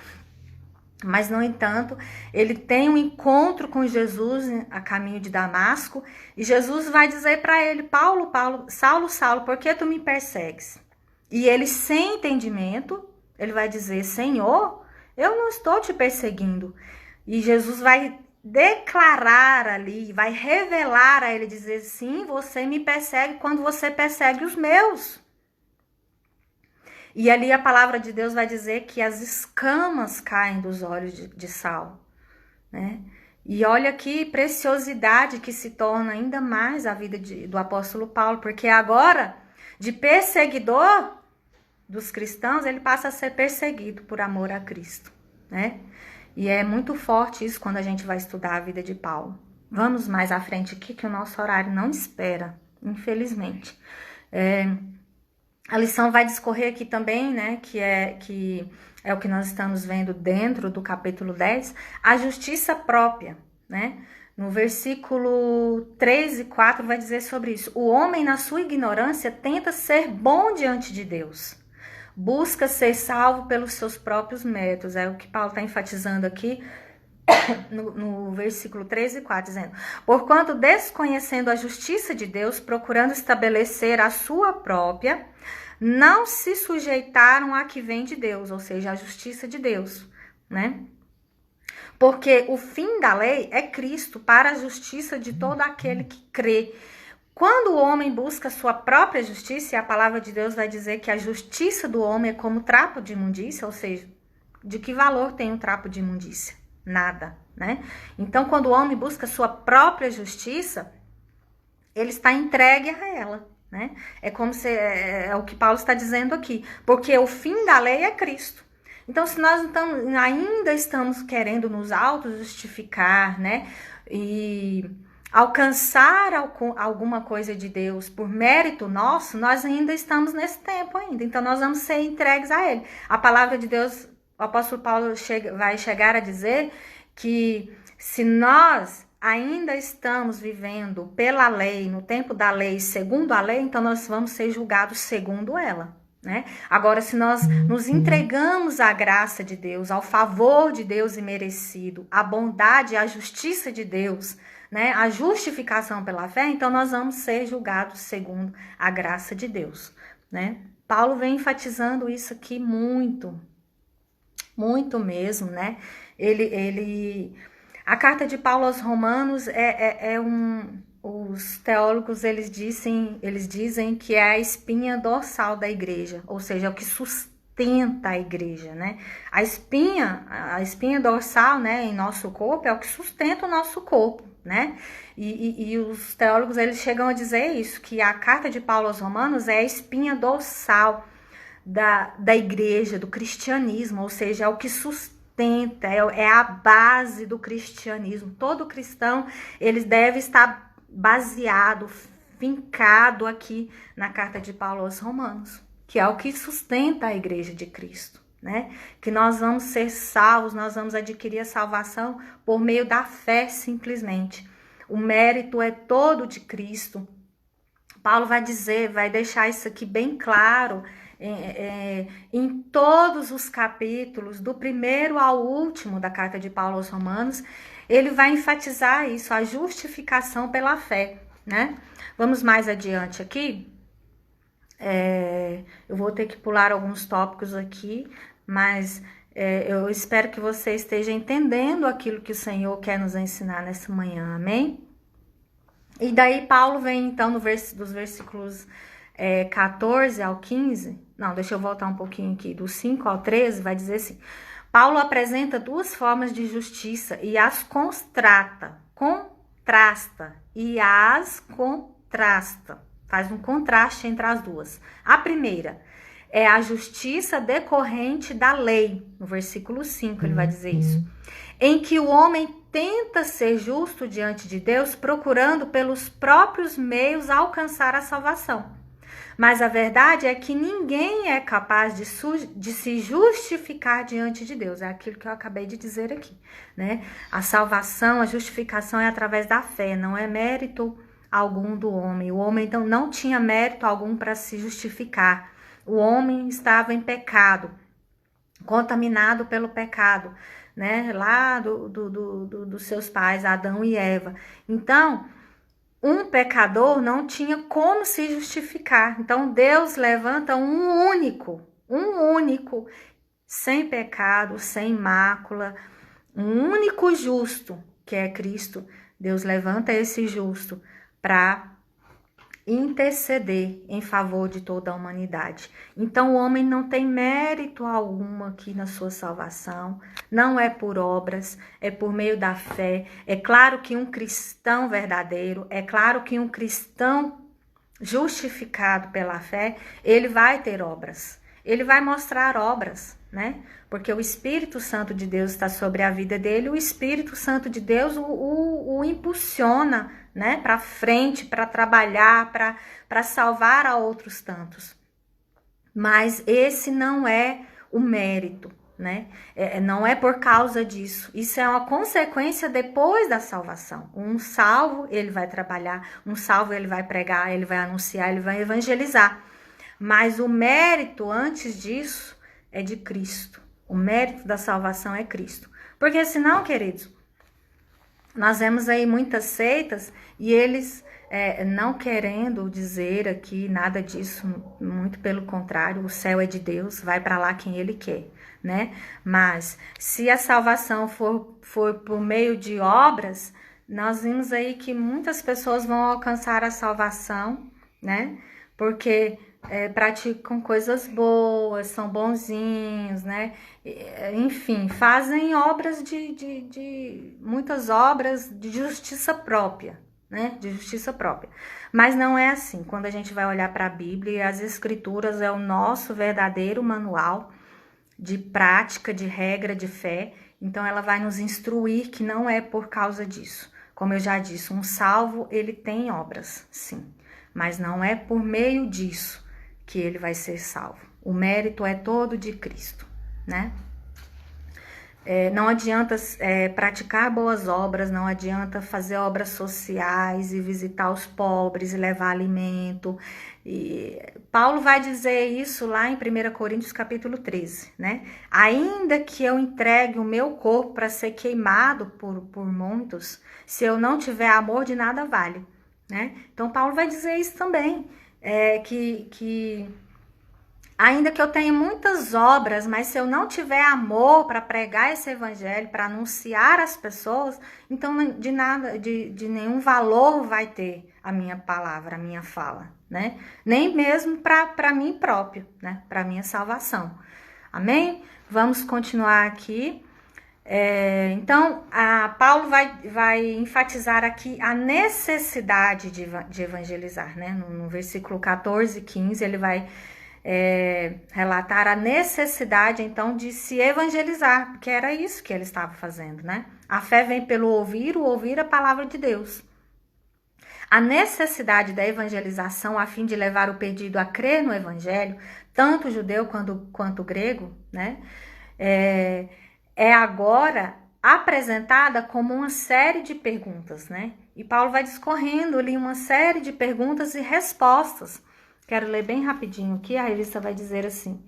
mas, no entanto, ele tem um encontro com Jesus a caminho de Damasco, e Jesus vai dizer para ele: Paulo, Saulo, Saulo, por que tu me persegues? E ele, sem entendimento, ele vai dizer: Senhor, eu não estou te perseguindo. E Jesus vai declarar ali, vai revelar a ele, dizer: sim, você me persegue quando você persegue os meus. E ali a palavra de Deus vai dizer que as escamas caem dos olhos de Saulo, né? E olha que preciosidade que se torna ainda mais a vida do apóstolo Paulo, porque agora, de perseguidor dos cristãos, ele passa a ser perseguido por amor a Cristo, né? E é muito forte isso quando a gente vai estudar a vida de Paulo. Vamos mais à frente aqui, que o nosso horário não espera, infelizmente. A lição vai discorrer aqui também, né, que é o que nós estamos vendo dentro do capítulo 10, a justiça própria, né? No versículo 3 e 4 vai dizer sobre isso: o homem, na sua ignorância, tenta ser bom diante de Deus, busca ser salvo pelos seus próprios métodos. É o que Paulo está enfatizando aqui no versículo 3 e 4, dizendo: porquanto, desconhecendo a justiça de Deus, procurando estabelecer a sua própria, não se sujeitaram à que vem de Deus, ou seja, a justiça de Deus, né? Porque o fim da lei é Cristo, para a justiça de todo aquele que crê. Quando o homem busca a sua própria justiça, e a palavra de Deus vai dizer que a justiça do homem é como trapo de imundícia, ou seja, de que valor tem um trapo de imundícia? Nada, né? Então, quando o homem busca a sua própria justiça, ele está entregue a ela, né? É como se é o que Paulo está dizendo aqui, porque o fim da lei é Cristo. Então, se nós ainda estamos querendo nos auto-justificar, né? e alcançar alguma coisa de Deus por mérito nosso, nós ainda estamos nesse tempo ainda. Então nós vamos ser entregues a Ele. A palavra de Deus, o apóstolo Paulo vai chegar a dizer que se nós ainda estamos vivendo pela lei, no tempo da lei, segundo a lei, então nós vamos ser julgados segundo ela, né? Agora, se nós nos entregamos à graça de Deus, ao favor de Deus imerecido, à bondade e à justiça de Deus, né? A justificação pela fé, então nós vamos ser julgados segundo a graça de Deus, né? Paulo vem enfatizando isso aqui muito, muito mesmo, né? A carta de Paulo aos Romanos os teólogos eles dizem que é a espinha dorsal da igreja, ou seja, é o que sustenta a igreja, né? A espinha dorsal, né, em nosso corpo é o que sustenta o nosso corpo, né? E os teólogos eles chegam a dizer isso, que a carta de Paulo aos Romanos é a espinha dorsal da igreja, do cristianismo, ou seja, é o que sustenta, é a base do cristianismo. Todo cristão, ele deve estar baseado, fincado aqui na carta de Paulo aos Romanos, que é o que sustenta a igreja de Cristo, né? Que nós vamos ser salvos, nós vamos adquirir a salvação por meio da fé simplesmente. O mérito é todo de Cristo. Paulo vai deixar isso aqui bem claro em todos os capítulos, do primeiro ao último da carta de Paulo aos Romanos, ele vai enfatizar isso, a justificação pela fé, né? Vamos mais adiante aqui. Eu vou ter que pular alguns tópicos aqui, mas eu espero que você esteja entendendo aquilo que o Senhor quer nos ensinar nessa manhã, amém? E daí Paulo vem então dos versículos 14 ao 15, não, deixa eu voltar um pouquinho aqui, do 5 ao 13, vai dizer assim: Paulo apresenta duas formas de justiça e as contrasta, faz um contraste entre as duas. A primeira é a justiça decorrente da lei, no versículo 5 ele vai dizer isso, em que o homem tenta ser justo diante de Deus, procurando pelos próprios meios alcançar a salvação. Mas a verdade é que ninguém é capaz de se justificar diante de Deus. É aquilo que eu acabei de dizer aqui, né? A salvação, a justificação é através da fé, não é mérito algum do homem. O homem então não tinha mérito algum para se justificar. O homem estava em pecado, contaminado pelo pecado, né? Lá dos seus pais, Adão e Eva. Então, um pecador não tinha como se justificar. Então, Deus levanta um único, sem pecado, sem mácula, um único justo, que é Cristo. Deus levanta esse justo para interceder em favor de toda a humanidade. Então o homem não tem mérito algum aqui na sua salvação, não é por obras, é por meio da fé. É claro que um cristão verdadeiro, é claro que um cristão justificado pela fé, ele vai ter obras, ele vai mostrar obras, né? Porque o Espírito Santo de Deus está sobre a vida dele, o Espírito Santo de Deus o impulsiona, né, para frente, para trabalhar, para salvar a outros tantos. Mas esse não é o mérito, né? Não é por causa disso. Isso é uma consequência depois da salvação. Um salvo, ele vai trabalhar, um salvo, ele vai pregar, ele vai anunciar, ele vai evangelizar. Mas o mérito antes disso é de Cristo. O mérito da salvação é Cristo. Porque senão, queridos, nós vemos aí muitas seitas e eles não querendo dizer aqui nada disso, muito pelo contrário, o céu é de Deus, vai para lá quem ele quer, né? Mas se a salvação for por meio de obras, nós vimos aí que muitas pessoas vão alcançar a salvação, né? Porque praticam coisas boas, são bonzinhos, né? Enfim, fazem obras muitas obras de justiça própria, né? De justiça própria. Mas não é assim. Quando a gente vai olhar para a Bíblia, as Escrituras é o nosso verdadeiro manual de prática, de regra, de fé. Então ela vai nos instruir que não é por causa disso. Como eu já disse, um salvo, ele tem obras, sim, mas não é por meio disso que ele vai ser salvo. O mérito é todo de Cristo, né? Não adianta praticar boas obras, não adianta fazer obras sociais e visitar os pobres e levar alimento. E Paulo vai dizer isso lá em 1 Coríntios capítulo 13, né? Ainda que eu entregue o meu corpo para ser queimado por muitos, se eu não tiver amor, de nada vale, né? Então Paulo vai dizer isso também, que ainda que eu tenha muitas obras, mas se eu não tiver amor para pregar esse evangelho, para anunciar às pessoas, então de nada, de nenhum valor vai ter a minha palavra, a minha fala, né? Nem mesmo para mim próprio, né? Para minha salvação. Amém? Vamos continuar aqui. Então, Paulo vai enfatizar aqui a necessidade de evangelizar, né? No versículo 14 e 15, ele vai relatar a necessidade, então, de se evangelizar, porque era isso que ele estava fazendo, né? A fé vem pelo ouvir, o ouvir a palavra de Deus. A necessidade da evangelização a fim de levar o perdido a crer no evangelho, tanto o judeu quanto o grego, né? É agora apresentada como uma série de perguntas, né? E Paulo vai discorrendo ali uma série de perguntas e respostas. Quero ler bem rapidinho aqui, a revista vai dizer assim: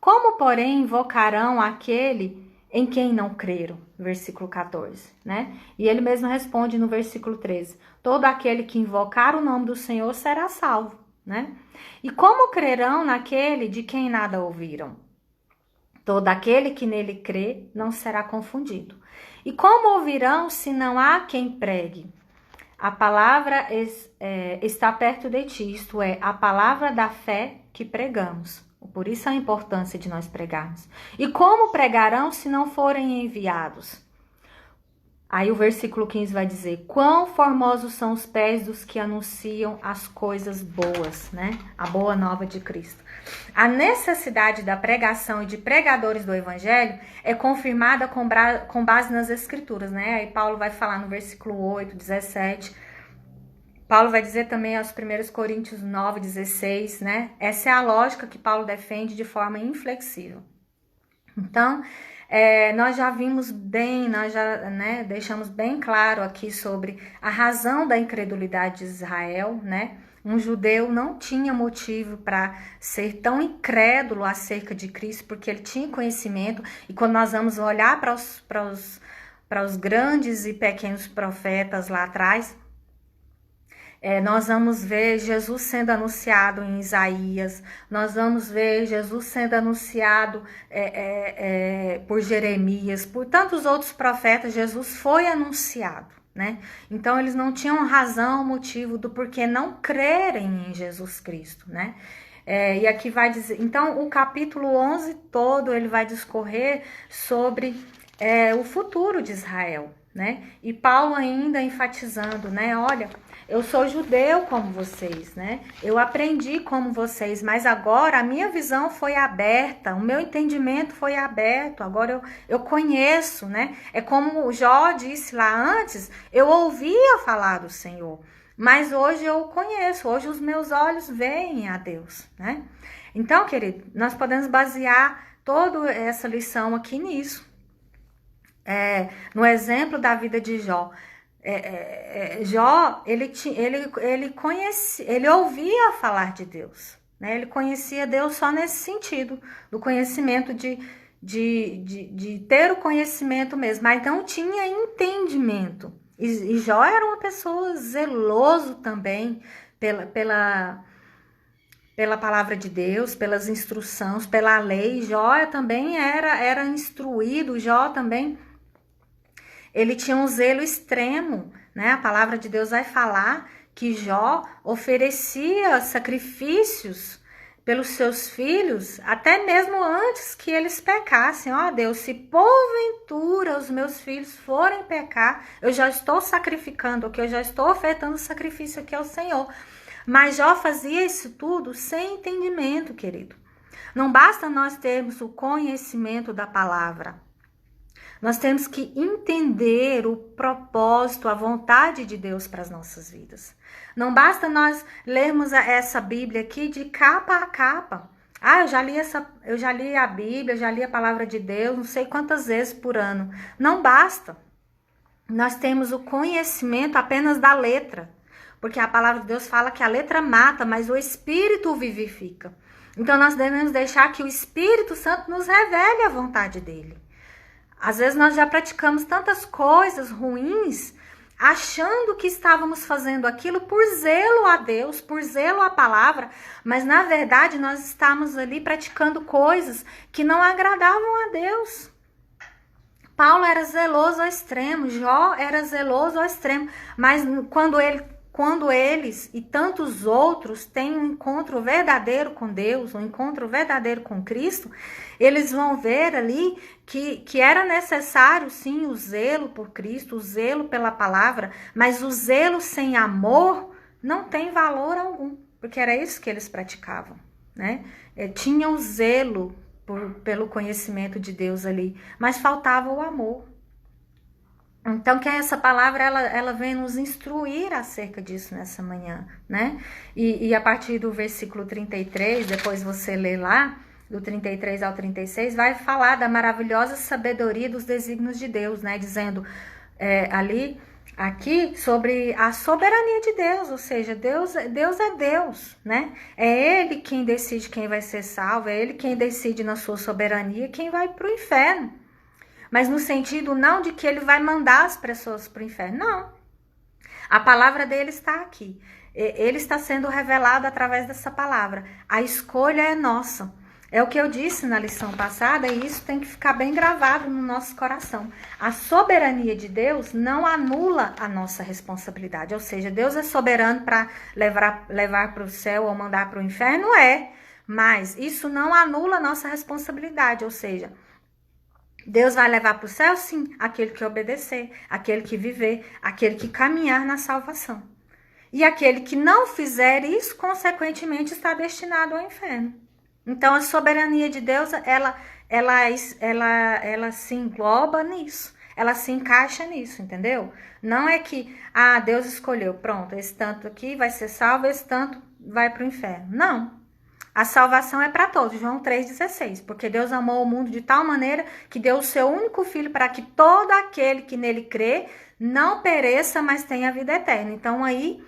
como, porém, invocarão aquele em quem não creram? Versículo 14, né? E ele mesmo responde no versículo 13: todo aquele que invocar o nome do Senhor será salvo, né? E como crerão naquele de quem nada ouviram? Todo aquele que nele crê não será confundido. E como ouvirão se não há quem pregue? A palavra está perto de ti, isto é, a palavra da fé que pregamos. Por isso a importância de nós pregarmos. E como pregarão se não forem enviados? Aí o versículo 15 vai dizer: quão formosos são os pés dos que anunciam as coisas boas, né? A boa nova de Cristo. A necessidade da pregação e de pregadores do evangelho é confirmada com base nas escrituras, né? Aí Paulo vai falar no versículo 8, 17. Paulo vai dizer também aos 1 Coríntios 9, 16, né? Essa é a lógica que Paulo defende de forma inflexível. Então, nós já vimos bem, nós já deixamos bem claro aqui sobre a razão da incredulidade de Israel, né? Um judeu não tinha motivo para ser tão incrédulo acerca de Cristo, porque ele tinha conhecimento, e quando nós vamos olhar para os grandes e pequenos profetas lá atrás, nós vamos ver Jesus sendo anunciado em Isaías, nós vamos ver Jesus sendo anunciado por Jeremias, por tantos outros profetas. Jesus foi anunciado, né? Então eles não tinham razão, motivo do porquê não crerem em Jesus Cristo, né? E aqui vai dizer, então o capítulo 11 todo ele vai discorrer sobre o futuro de Israel, né? E Paulo ainda enfatizando, né? Olha, eu sou judeu como vocês, né? Eu aprendi como vocês, mas agora a minha visão foi aberta, o meu entendimento foi aberto, agora eu conheço, né? É como o Jó disse lá antes, eu ouvia falar do Senhor, mas hoje eu conheço, hoje os meus olhos veem a Deus, né? Então, querido, nós podemos basear toda essa lição aqui nisso. No exemplo da vida de Jó. Jó, ele ouvia falar de Deus, né? Ele conhecia Deus só nesse sentido, do conhecimento de ter o conhecimento mesmo, mas não tinha entendimento. E Jó era uma pessoa zeloso também pela palavra de Deus, pelas instruções, pela lei. Jó também era instruído, Jó também ele tinha um zelo extremo, né? A palavra de Deus vai falar que Jó oferecia sacrifícios pelos seus filhos, até mesmo antes que eles pecassem. Ó Deus, se porventura os meus filhos forem pecar, eu já estou sacrificando aqui, eu já estou ofertando sacrifício aqui ao Senhor. Mas Jó fazia isso tudo sem entendimento, querido. Não basta nós termos o conhecimento da palavra. Nós temos que entender o propósito, a vontade de Deus para as nossas vidas. Não basta nós lermos essa Bíblia aqui de capa a capa. Ah, eu já li a Bíblia, eu já li a palavra de Deus, não sei quantas vezes por ano. Não basta. Nós temos o conhecimento apenas da letra, porque a palavra de Deus fala que a letra mata, mas o Espírito vivifica. Então nós devemos deixar que o Espírito Santo nos revele a vontade dele. Às vezes nós já praticamos tantas coisas ruins, achando que estávamos fazendo aquilo por zelo a Deus, por zelo à palavra, mas na verdade nós estamos ali praticando coisas que não agradavam a Deus. Paulo era zeloso ao extremo, Jó era zeloso ao extremo, mas quando eles e tantos outros têm um encontro verdadeiro com Deus, um encontro verdadeiro com Cristo, eles vão ver ali que era necessário sim o zelo por Cristo, o zelo pela palavra, mas o zelo sem amor não tem valor algum, porque era isso que eles praticavam, né? Tinha o zelo pelo conhecimento de Deus ali, mas faltava o amor. Então, que essa palavra, ela vem nos instruir acerca disso nessa manhã, né? E a partir do versículo 33, depois você lê lá, do 33 ao 36, vai falar da maravilhosa sabedoria dos desígnios de Deus, né? Dizendo aqui, sobre a soberania de Deus, ou seja, Deus é Deus, né? É Ele quem decide quem vai ser salvo, é Ele quem decide na sua soberania quem vai para o inferno. Mas no sentido não de que Ele vai mandar as pessoas para o inferno, não. A palavra dele está aqui. Ele está sendo revelado através dessa palavra. A escolha é nossa. É o que eu disse na lição passada e isso tem que ficar bem gravado no nosso coração. A soberania de Deus não anula a nossa responsabilidade. Ou seja, Deus é soberano para levar para o céu ou mandar para o inferno? Mas isso não anula a nossa responsabilidade. Ou seja, Deus vai levar para o céu, sim, aquele que obedecer, aquele que viver, aquele que caminhar na salvação. E aquele que não fizer isso, consequentemente, está destinado ao inferno. Então, a soberania de Deus, ela se engloba nisso. Ela se encaixa nisso, entendeu? Não é que, Deus escolheu, pronto, esse tanto aqui vai ser salvo, esse tanto vai para o inferno. Não. A salvação é para todos, João 3,16. Porque Deus amou o mundo de tal maneira que deu o seu único filho para que todo aquele que nele crê não pereça, mas tenha vida eterna. Então, aí,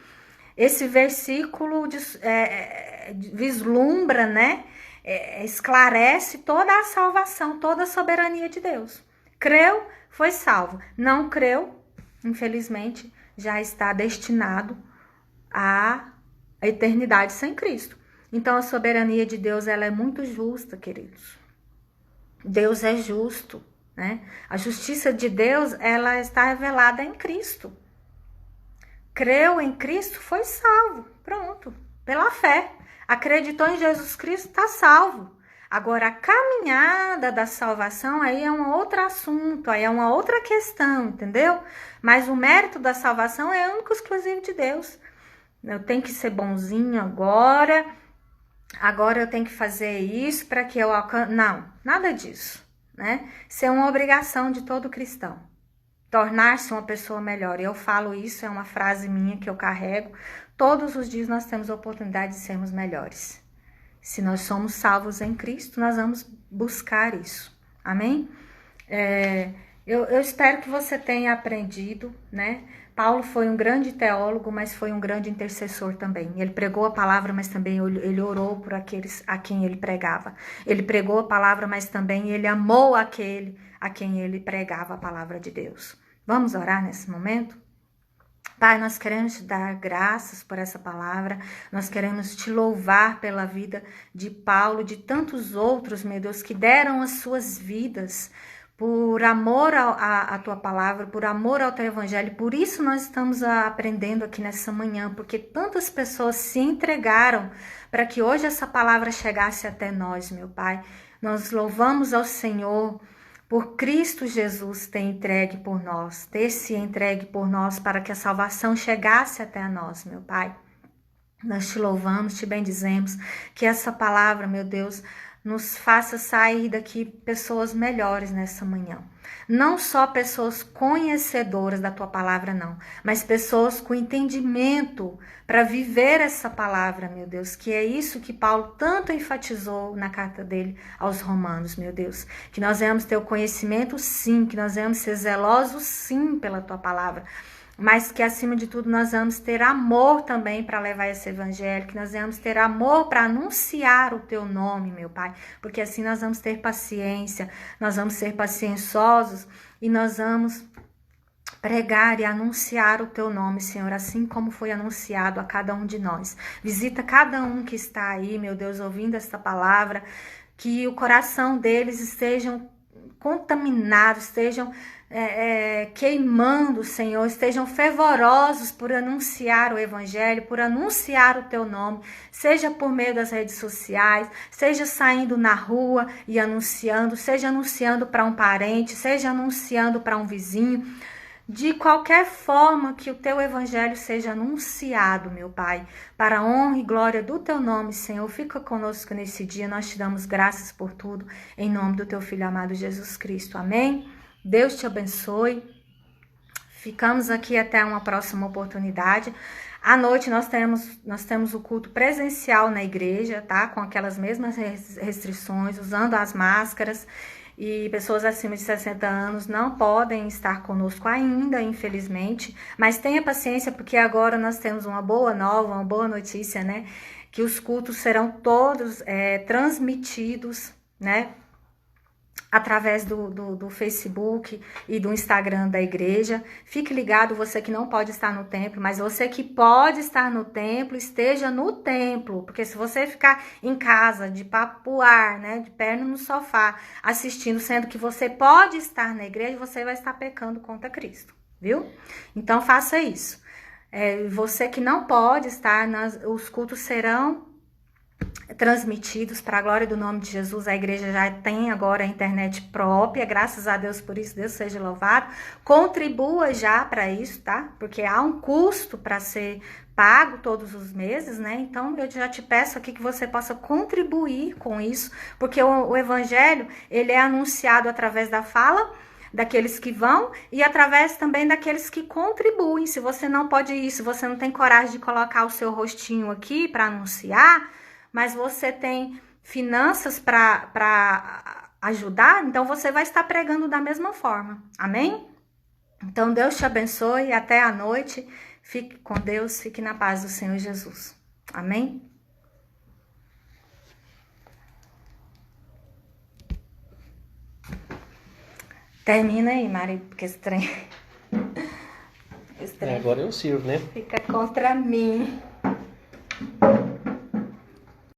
esse versículo vislumbra, né? Esclarece toda a salvação, toda a soberania de Deus. Creu, foi salvo. Não creu, infelizmente, já está destinado à eternidade sem Cristo. Então, a soberania de Deus, ela é muito justa, queridos. Deus é justo, né? A justiça de Deus, ela está revelada em Cristo. Creu em Cristo, foi salvo. Pronto, pela fé. Acreditou em Jesus Cristo, está salvo. Agora, a caminhada da salvação aí é um outro assunto, aí é uma outra questão, entendeu? Mas o mérito da salvação é único e exclusivo de Deus. Eu tenho que ser bonzinho agora eu tenho que fazer isso para que eu alcance... Não, nada disso, né? Isso é uma obrigação de todo cristão. Tornar-se uma pessoa melhor. E eu falo isso, é uma frase minha que eu carrego. Todos os dias nós temos a oportunidade de sermos melhores. Se nós somos salvos em Cristo, nós vamos buscar isso. Amém? Eu espero que você tenha aprendido, né? Paulo foi um grande teólogo, mas foi um grande intercessor também. Ele pregou a palavra, mas também ele orou por aqueles a quem ele pregava. Ele pregou a palavra, mas também ele amou aquele a quem ele pregava a palavra de Deus. Vamos orar nesse momento? Pai, nós queremos te dar graças por essa palavra, nós queremos te louvar pela vida de Paulo, de tantos outros, meu Deus, que deram as suas vidas por amor à tua palavra, por amor ao teu evangelho. Por isso nós estamos aprendendo aqui nessa manhã, porque tantas pessoas se entregaram para que hoje essa palavra chegasse até nós, meu Pai. Nós louvamos ao Senhor por Cristo Jesus ter entregue por nós, ter se entregue por nós para que a salvação chegasse até nós, meu Pai. Nós te louvamos, te bendizemos, que essa palavra, meu Deus, nos faça sair daqui pessoas melhores nessa manhã. Não só pessoas conhecedoras da tua palavra, não, mas pessoas com entendimento para viver essa palavra, meu Deus, que é isso que Paulo tanto enfatizou na carta dele aos Romanos, meu Deus, que nós venhamos ter o conhecimento, sim, que nós venhamos ser zelosos, sim, pela tua palavra, mas que acima de tudo nós vamos ter amor também para levar esse evangelho, que nós vamos ter amor para anunciar o teu nome, meu Pai, porque assim nós vamos ter paciência, nós vamos ser pacienciosos e nós vamos pregar e anunciar o teu nome, Senhor, assim como foi anunciado a cada um de nós. Visita cada um que está aí, meu Deus, ouvindo esta palavra, que o coração deles estejam contaminados, estejam queimando, Senhor, estejam fervorosos por anunciar o evangelho, por anunciar o teu nome, seja por meio das redes sociais, seja saindo na rua e anunciando, seja anunciando para um parente, seja anunciando para um vizinho, de qualquer forma que o teu evangelho seja anunciado, meu Pai, para a honra e glória do teu nome, Senhor. Fica conosco nesse dia, nós te damos graças por tudo, em nome do teu Filho amado Jesus Cristo. Amém? Deus te abençoe. Ficamos aqui até uma próxima oportunidade. À noite nós temos o culto presencial na igreja, tá? Com aquelas mesmas restrições, usando as máscaras. E pessoas acima de 60 anos não podem estar conosco ainda, infelizmente. Mas tenha paciência, porque agora nós temos uma boa nova, uma boa notícia, né? Que os cultos serão todos transmitidos, né? Através do Facebook e do Instagram da igreja. Fique ligado, você que não pode estar no templo, mas você que pode estar no templo, esteja no templo, porque se você ficar em casa, de papuar, né, de perna no sofá, assistindo, sendo que você pode estar na igreja, você vai estar pecando contra Cristo, viu? Então faça isso. Você que não pode estar, os cultos serão transmitidos para a glória do nome de Jesus. A igreja já tem agora a internet própria, graças a Deus por isso, Deus seja louvado. Contribua já para isso, tá? Porque há um custo para ser pago todos os meses, né? Então eu já te peço aqui que você possa contribuir com isso, porque o evangelho, ele é anunciado através da fala daqueles que vão e através também daqueles que contribuem. Se você não pode ir, se você não tem coragem de colocar o seu rostinho aqui para anunciar, mas você tem finanças para ajudar, então você vai estar pregando da mesma forma. Amém? Então Deus te abençoe, até a noite. Fique com Deus, fique na paz do Senhor Jesus. Amém? Termina aí, Mari, porque esse trem... Agora eu sirvo, né? Fica contra mim.